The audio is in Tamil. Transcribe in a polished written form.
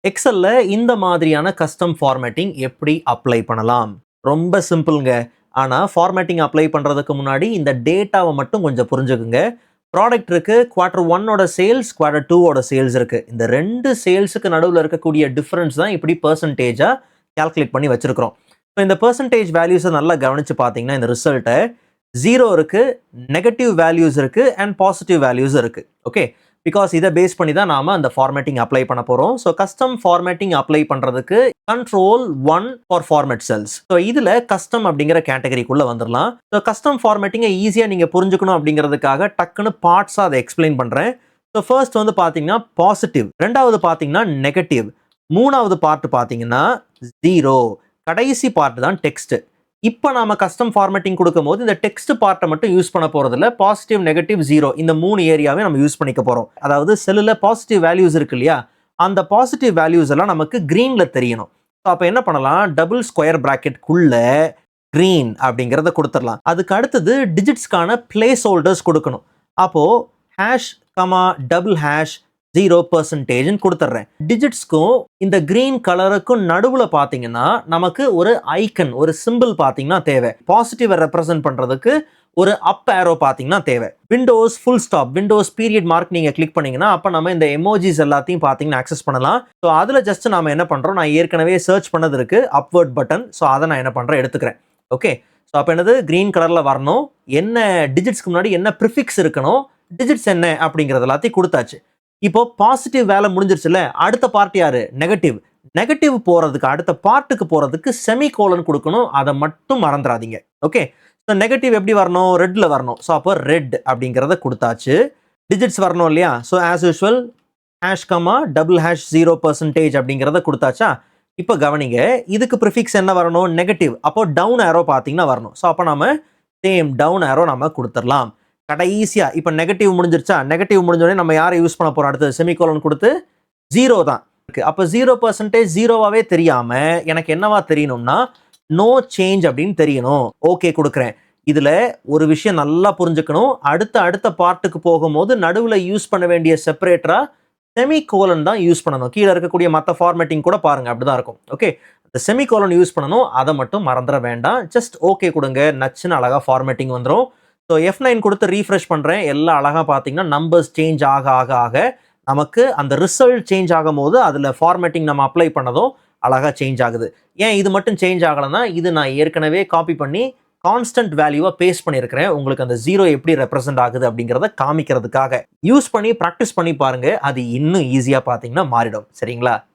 எக்ஸல்ல இந்த மாதிரியான கஸ்டம் ஃபார்மேட்டிங் எப்படி அப்ளை பண்ணலாம்? ரொம்ப சிம்பிள்ங்க. ஆனா ஃபார்மேட்டிங் அப்ளை பண்றதுக்கு முன்னாடி இந்த டேட்டாவ மட்டும் கொஞ்சம் புரிஞ்சுக்குங்க. ப்ராடக்ட் இருக்கு. குவார்ட்டர் 1 ஓட சேல்ஸ், குவார்ட்டர் 2 ஓட சேல்ஸ் இருக்கு. இந்த 2 சேல்ஸ்க்கு நடுவுல இருக்கக்கூடிய டிஃபரன்ஸ் தான் இப்படி பெர்சன்டேஜா கால்குலேட் பண்ணி வச்சிருக்கிறோம். இப்போ இந்த பெர்சன்டேஜ் வேல்யூஸ நல்லா கவனிச்சு பார்த்தீங்கன்னா, இந்த ரிசல்ட்ட 0 இருக்கு, நெகட்டிவ் வேல்யூஸ் இருக்கு அண்ட் பாசிட்டிவ் வேல்யூஸ் இருக்கு. ஓகே. பிகாஸ் இதை பேஸ் பண்ணி தான் நாம அந்த ஃபார்மேட்டிங் அப்ளை பண்ண போறோம். ஸோ கஸ்டம் ஃபார்மேட்டிங் அப்ளை பண்றதுக்கு control 1 for format cells. So இதுல கஸ்டம் அப்படிங்கிற கேட்டகரிக்குள்ள வந்துடலாம். ஸோ கஸ்டம் ஃபார்மேட்டிங்கை ஈஸியா நீங்க புரிஞ்சுக்கணும் அப்படிங்கிறதுக்காக டக்குன்னு பார்ட்ஸா அதை எக்ஸ்பிளைன் பண்றேன். ஸோ ஃபர்ஸ்ட் வந்து பாத்தீங்கன்னா பாசிட்டிவ், ரெண்டாவது பாத்தீங்கன்னா நெகட்டிவ், மூணாவது பார்ட் பாத்தீங்கன்னா 0, கடைசி பார்ட் தான் டெக்ஸ்ட். இப்போ நாம கஸ்டம் ஃபார்மேட்டிங் கொடுக்கும்போது இந்த டெக்ஸ்ட் பார்ட்டை மட்டும் யூஸ் பண்ண போறதில்ல. பாசிட்டிவ், நெகட்டிவ், 0 இந்த 3 ஏரியாவே நம்ம யூஸ் பண்ணிக்க போறோம். அதாவது செல்லுல பாசிட்டிவ் வேல்யூஸ் இருக்கு இல்லையா, அந்த பாசிட்டிவ் வேல்யூஸ் எல்லாம் நமக்கு கிரீன்ல தெரியணும். அப்ப என்ன பண்ணலாம், டபுள் ஸ்கொயர் பிராக்கெட்குள்ள கிரீன் அப்படிங்கிறத கொடுத்துடலாம். அதுக்கு அடுத்தது டிஜிட்ஸ்க்கான பிளேஸ் ஹோல்டர்ஸ் கொடுக்கணும். அப்போ ஹேஷ் கமா டபுள் ஹேஷ் 0% கொடுத்துட்றேன். டிஜிட்ஸ்க்கும் இந்த கிரீன் கலருக்கும் நடுவுல பாத்தீங்கன்னா நமக்கு ஒரு ஐக்கன், ஒரு சிம்பிள் பாத்தீங்கன்னா தேவை. பாசிட்டிவ் ரெப்ரசென்ட் பண்றதுக்கு ஒரு அப் ஏரோ பாத்தீங்கன்னா தேவை. Windows full stop, Windows period mark நீங்க கிளிக் பண்ணீங்கன்னா அப்ப நம்ம இந்த எமோஜிஸ் எல்லாத்தையும் பாத்தீங்கன்னா அக்சஸ் பண்ணலாம். ஸோ அதுல ஜஸ்ட் நாம என்ன பண்றோம், நான் ஏற்கனவே சர்ச் பண்ணது இருக்கு அப்வர்ட் பட்டன். ஸோ அதை நான் என்ன பண்றேன் எடுத்துக்கிறேன். ஓகே. ஸோ அப்போ என்னது, கிரீன் கலர்ல வரணும். என்ன டிஜிட்ஸ்க்கு முன்னாடி என்ன ப்ரிஃபிக்ஸ் இருக்கணும், டிஜிட்ஸ் என்ன அப்படிங்கிறது எல்லாத்தையும் கொடுத்தாச்சு. இப்போ பாசிட்டிவ் வேலை முடிஞ்சிருச்சுல, அடுத்த பார்ட் யாரு, நெகட்டிவ். நெகட்டிவ் போறதுக்கு, அடுத்த பார்ட்டுக்கு போறதுக்கு செமிகோலன் கொடுக்கணும். அதை மட்டும் மறந்துடாதீங்க. ஓகே. ஸோ நெகட்டிவ் எப்படி வரணும், ரெட்ல வரணும். ஸோ அப்போ ரெட் அப்படிங்கிறத கொடுத்தாச்சு. டிஜிட்ஸ் வரணும் இல்லையா. So as usual hash comma double hash 0% அப்படிங்கிறத கொடுத்தாச்சா. இப்போ கவனிங்க, இதுக்கு ப்ரிஃபிக்ஸ் என்ன வரணும், நெகட்டிவ். அப்போ டவுன் ஏரோ பார்த்தீங்கன்னா வரணும். ஸோ அப்போ நம்ம சேம் டவுன் ஏரோ நம்ம கொடுத்துடலாம். கடைசியா இப்போ நெகட்டிவ் முடிஞ்சிருச்சா, நெகட்டிவ் முடிஞ்சோடனே நம்ம யாரை யூஸ் பண்ண போறோம், அடுத்து செமிகோலன் கொடுத்து 0 தான் இருக்கு. அப்போ 0% 0வாவே தெரியாம எனக்கு என்னவா தெரியணும்னா நோ சேஞ்ச் அப்படின்னு தெரியணும். ஓகே கொடுக்குறேன். இதுல ஒரு விஷயம் நல்லா புரிஞ்சுக்கணும். அடுத்த பார்ட்டுக்கு போகும்போது நடுவில் யூஸ் பண்ண வேண்டிய செப்பரேட்டரா செமிகோலன் தான் யூஸ் பண்ணணும். கீழே இருக்கக்கூடிய மற்ற ஃபார்மேட்டிங் கூட பாருங்க அப்படிதான் இருக்கும். ஓகே. இந்த செமிகோலன் யூஸ் பண்ணணும், அதை மட்டும் மறந்துட வேண்டாம். ஜஸ்ட் ஓகே கொடுங்க, நச்சுன்னு அழகா ஃபார்மேட்டிங் வந்துடும். ஸோ F9 கொடுத்து ரீஃப்ரெஷ் பண்ணுறேன். எல்லாம் அழகாக பார்த்தீங்கன்னா நம்பர்ஸ் சேஞ்ச் ஆக நமக்கு அந்த ரிசல்ட் சேஞ்ச் ஆகும் போது அதில் ஃபார்மேட்டிங் நம்ம அப்ளை பண்ணதும் அழகாக சேஞ்ச் ஆகுது. ஏன் இது மட்டும் சேஞ்ச் ஆகலைன்னா, இது நான் ஏற்கனவே காப்பி பண்ணி கான்ஸ்டன்ட் வேல்யூவாக பேஸ்ட் பண்ணியிருக்கிறேன். உங்களுக்கு அந்த 0 எப்படி ரெப்ரசென்ட் ஆகுது அப்படிங்கிறத காமிக்கிறதுக்காக யூஸ் பண்ணி ப்ராக்டிஸ் பண்ணி பாருங்க. அது இன்னும் ஈஸியாக பார்த்தீங்கன்னா மாறிடும். சரிங்களா?